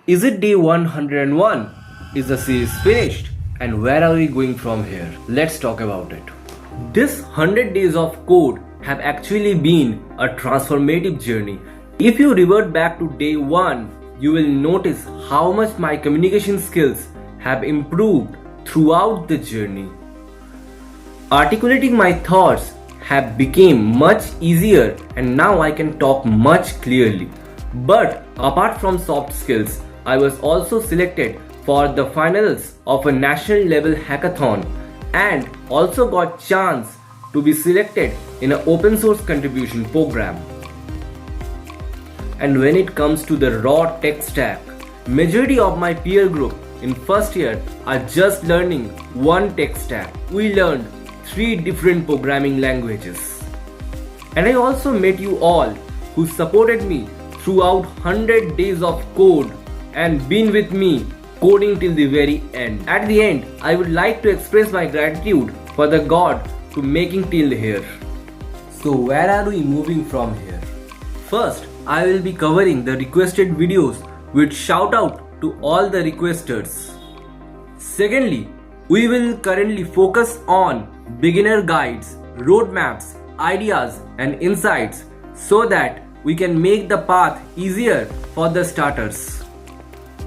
Is it day 101? Is the series finished? And where are we going from here? Let's talk about it. This 100 days of code have actually been a transformative journey. If you revert back to day 1, you will notice how much my communication skills have improved throughout the journey. Articulating my thoughts have become much easier and now I can talk much clearly. But apart from soft skills, I was also selected for the finals of a national level hackathon and also got chance to be selected in an open source contribution program. And when it comes to the raw tech stack, majority of my peer group in first year are just learning one tech stack. We learned 3 different programming languages. And I also met you all who supported me throughout 100 days of code and been with me coding till the very end. At the end, I would like to express my gratitude for the God to making till here. So where are we moving from here? First, I will be covering the requested videos with shout out to all the requesters. Secondly, we will currently focus on beginner guides, roadmaps, ideas and insights so that we can make the path easier for the starters.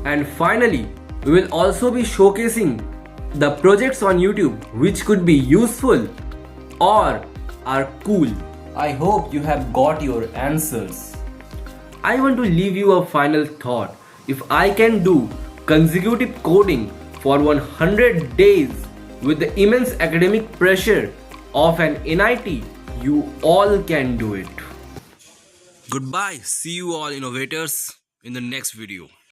And finally, we will also be showcasing the projects on YouTube which could be useful or are cool. I hope you have got your answers. I want to leave you a final thought. If I can do consecutive coding for 100 days with the immense academic pressure of an NIT, you all can do it. Goodbye. See you all innovators in the next video.